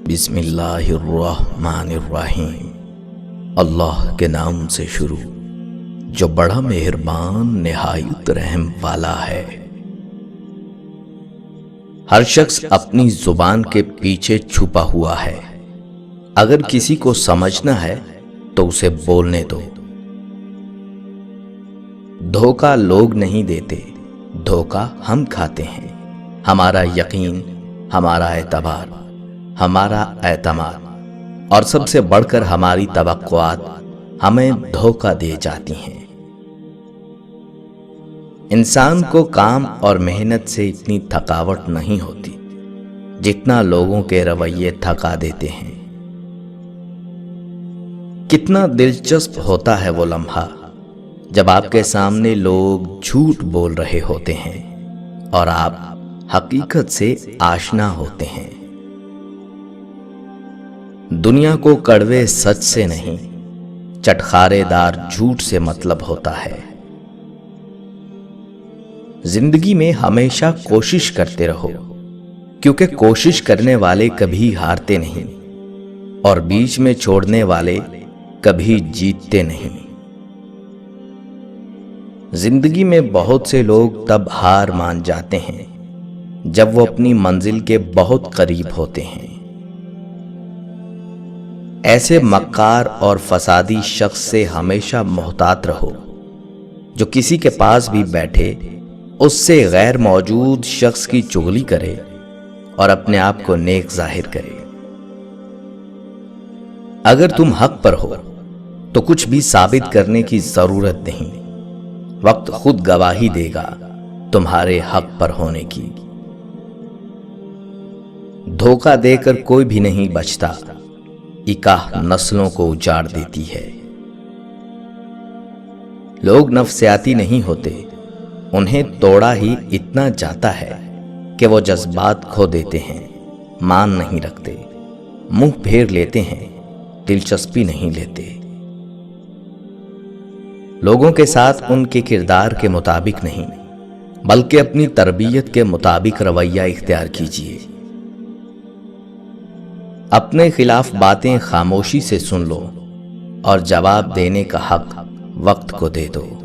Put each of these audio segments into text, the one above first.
بسم اللہ الرحمن الرحیم۔ اللہ کے نام سے شروع جو بڑا مہربان نہایت رحم والا ہے۔ ہر شخص اپنی زبان کے پیچھے چھپا ہوا ہے۔ اگر کسی کو سمجھنا ہے تو اسے بولنے دو۔ دھوکہ لوگ نہیں دیتے، دھوکہ ہم کھاتے ہیں۔ ہمارا یقین، ہمارا اعتبار، ہمارا اعتماد اور سب سے بڑھ کر ہماری توقعات ہمیں دھوکہ دے جاتی ہیں۔ انسان کو کام اور محنت سے اتنی تھکاوٹ نہیں ہوتی جتنا لوگوں کے رویے تھکا دیتے ہیں۔ کتنا دلچسپ ہوتا ہے وہ لمحہ جب آپ کے سامنے لوگ جھوٹ بول رہے ہوتے ہیں اور آپ حقیقت سے آشنا ہوتے ہیں۔ دنیا کو کڑوے سچ سے نہیں، چٹخارے دار جھوٹ سے مطلب ہوتا ہے۔ زندگی میں ہمیشہ کوشش کرتے رہو، کیونکہ کوشش کرنے والے کبھی ہارتے نہیں اور بیچ میں چھوڑنے والے کبھی جیتتے نہیں۔ زندگی میں بہت سے لوگ تب ہار مان جاتے ہیں جب وہ اپنی منزل کے بہت قریب ہوتے ہیں۔ ایسے مکار اور فسادی شخص سے ہمیشہ محتاط رہو جو کسی کے پاس بھی بیٹھے اس سے غیر موجود شخص کی چغلی کرے اور اپنے آپ کو نیک ظاہر کرے۔ اگر تم حق پر ہو تو کچھ بھی ثابت کرنے کی ضرورت نہیں، وقت خود گواہی دے گا تمہارے حق پر ہونے کی۔ دھوکہ دے کر کوئی بھی نہیں بچتا، اکاہ نسلوں کو اجاڑ دیتی ہے۔ لوگ نفسیاتی نہیں ہوتے، انہیں توڑا ہی اتنا جاتا ہے کہ وہ جذبات کھو دیتے ہیں، مان نہیں رکھتے، منہ پھیر لیتے ہیں، دلچسپی نہیں لیتے۔ لوگوں کے ساتھ ان کے کردار کے مطابق نہیں بلکہ اپنی تربیت کے مطابق رویہ اختیار کیجیے۔ اپنے خلاف باتیں خاموشی سے سن لو اور جواب دینے کا حق وقت کو دے دو۔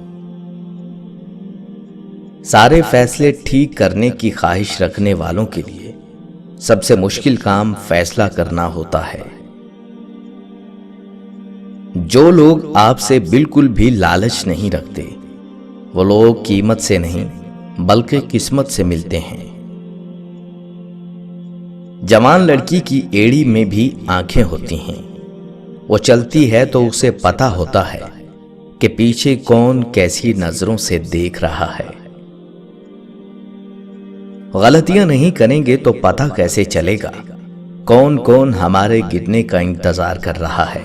سارے فیصلے ٹھیک کرنے کی خواہش رکھنے والوں کے لیے سب سے مشکل کام فیصلہ کرنا ہوتا ہے۔ جو لوگ آپ سے بالکل بھی لالچ نہیں رکھتے وہ لوگ قیمت سے نہیں بلکہ قسمت سے ملتے ہیں۔ جوان لڑکی کی ایڑی میں بھی آنکھیں ہوتی ہیں، وہ چلتی ہے تو اسے پتہ ہوتا ہے کہ پیچھے کون کیسی نظروں سے دیکھ رہا ہے۔ غلطیاں نہیں کریں گے تو پتہ کیسے چلے گا کون کون ہمارے گرنے کا انتظار کر رہا ہے۔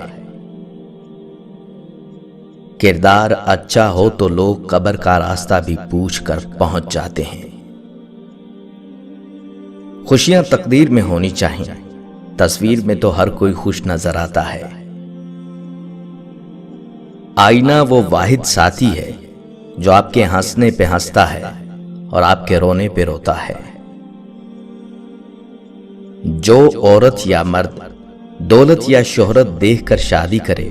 کردار اچھا ہو تو لوگ قبر کا راستہ بھی پوچھ کر پہنچ جاتے ہیں۔ خوشیاں تقدیر میں ہونی چاہیے، تصویر میں تو ہر کوئی خوش نظر آتا ہے۔ آئینہ وہ واحد ساتھی ہے جو آپ کے ہنسنے پہ ہنستا ہے اور آپ کے رونے پہ روتا ہے۔ جو عورت یا مرد دولت یا شہرت دیکھ کر شادی کرے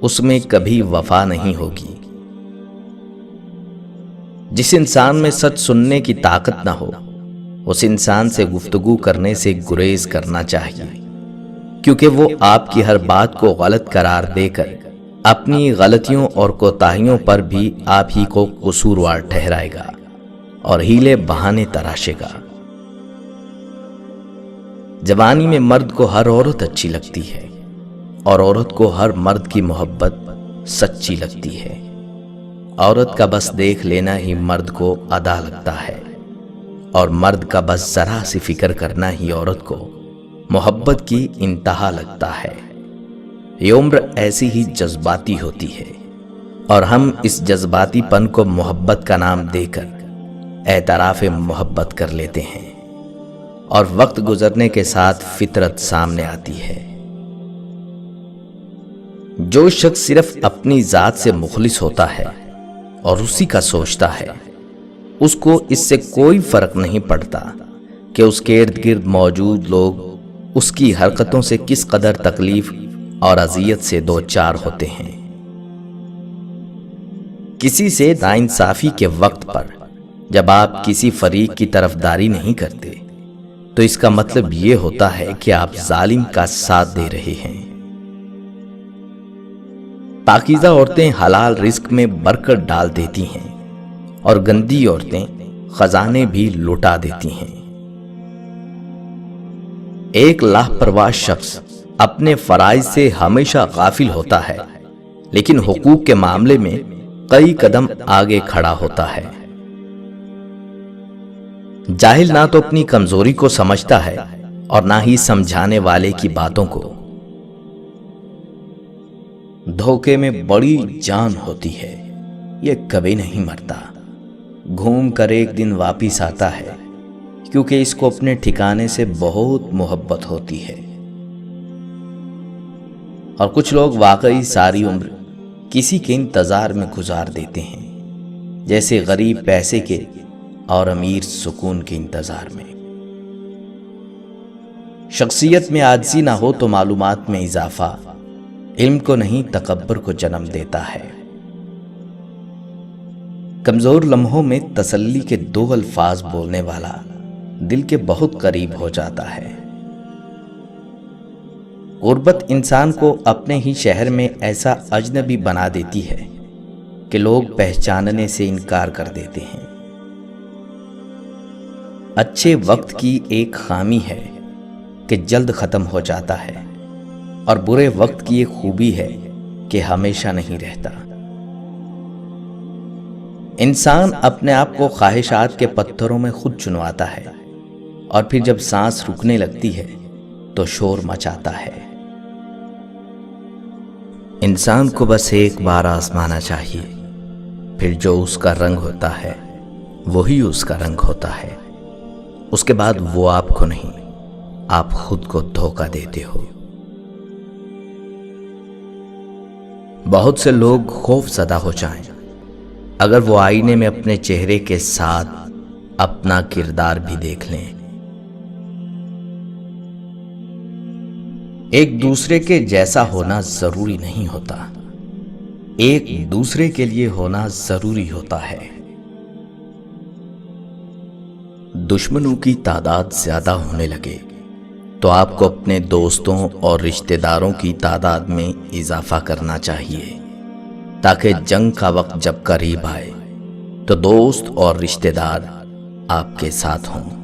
اس میں کبھی وفا نہیں ہوگی۔ جس انسان میں سچ سننے کی طاقت نہ ہو اس انسان سے گفتگو کرنے سے گریز کرنا چاہیے، کیونکہ وہ آپ کی ہر بات کو غلط قرار دے کر اپنی غلطیوں اور کوتاہیوں پر بھی آپ ہی کو قصوروار ٹھہرائے گا اور ہیلے بہانے تراشے گا۔ جوانی میں مرد کو ہر عورت اچھی لگتی ہے اور عورت کو ہر مرد کی محبت سچی لگتی ہے۔ عورت کا بس دیکھ لینا ہی مرد کو ادا لگتا ہے اور مرد کا بس ذرا سی فکر کرنا ہی عورت کو محبت کی انتہا لگتا ہے۔ یہ عمر ایسی ہی جذباتی ہوتی ہے اور ہم اس جذباتی پن کو محبت کا نام دے کر اعتراف محبت کر لیتے ہیں اور وقت گزرنے کے ساتھ فطرت سامنے آتی ہے۔ جو شخص صرف اپنی ذات سے مخلص ہوتا ہے اور اسی کا سوچتا ہے اس کو اس سے کوئی فرق نہیں پڑتا کہ اس کے ارد گرد موجود لوگ اس کی حرکتوں سے کس قدر تکلیف اور اذیت سے دوچار ہوتے ہیں۔ کسی سے ناانصافی کے وقت پر جب آپ کسی فریق کی طرفداری نہیں کرتے تو اس کا مطلب یہ ہوتا ہے کہ آپ ظالم کا ساتھ دے رہے ہیں۔ پاکیزہ عورتیں حلال رزق میں برکت ڈال دیتی ہیں اور گندی عورتیں خزانے بھی لٹا دیتی ہیں۔ ایک لاپرواہ شخص اپنے فرائض سے ہمیشہ غافل ہوتا ہے، لیکن حقوق کے معاملے میں کئی قدم آگے کھڑا ہوتا ہے۔ جاہل نہ تو اپنی کمزوری کو سمجھتا ہے اور نہ ہی سمجھانے والے کی باتوں کو۔ دھوکے میں بڑی جان ہوتی ہے، یہ کبھی نہیں مرتا، گھوم کر ایک دن واپس آتا ہے، کیونکہ اس کو اپنے ٹھکانے سے بہت محبت ہوتی ہے۔ اور کچھ لوگ واقعی ساری عمر کسی کے انتظار میں گزار دیتے ہیں، جیسے غریب پیسے کے اور امیر سکون کے انتظار میں۔ شخصیت میں عاجزی نہ ہو تو معلومات میں اضافہ علم کو نہیں تکبر کو جنم دیتا ہے۔ کمزور لمحوں میں تسلی کے 2 الفاظ بولنے والا دل کے بہت قریب ہو جاتا ہے۔ غربت انسان کو اپنے ہی شہر میں ایسا اجنبی بنا دیتی ہے کہ لوگ پہچاننے سے انکار کر دیتے ہیں۔ اچھے وقت کی ایک خامی ہے کہ جلد ختم ہو جاتا ہے، اور برے وقت کی ایک خوبی ہے کہ ہمیشہ نہیں رہتا۔ انسان اپنے آپ کو خواہشات کے پتھروں میں خود چنواتا ہے، اور پھر جب سانس رکنے لگتی ہے تو شور مچاتا ہے۔ انسان کو بس ایک بار آزمانا چاہیے، پھر جو اس کا رنگ ہوتا ہے وہی اس کا رنگ ہوتا ہے۔ اس کے بعد وہ آپ کو نہیں، آپ خود کو دھوکہ دیتے ہو۔ بہت سے لوگ خوف زدہ ہو جائیں اگر وہ آئینے میں اپنے چہرے کے ساتھ اپنا کردار بھی دیکھ لیں۔ ایک دوسرے کے جیسا ہونا ضروری نہیں ہوتا، ایک دوسرے کے لیے ہونا ضروری ہوتا ہے۔ دشمنوں کی تعداد زیادہ ہونے لگے تو آپ کو اپنے دوستوں اور رشتہ داروں کی تعداد میں اضافہ کرنا چاہیے، تاکہ جنگ کا وقت جب قریب آئے تو دوست اور رشتہ دار آپ کے ساتھ ہوں۔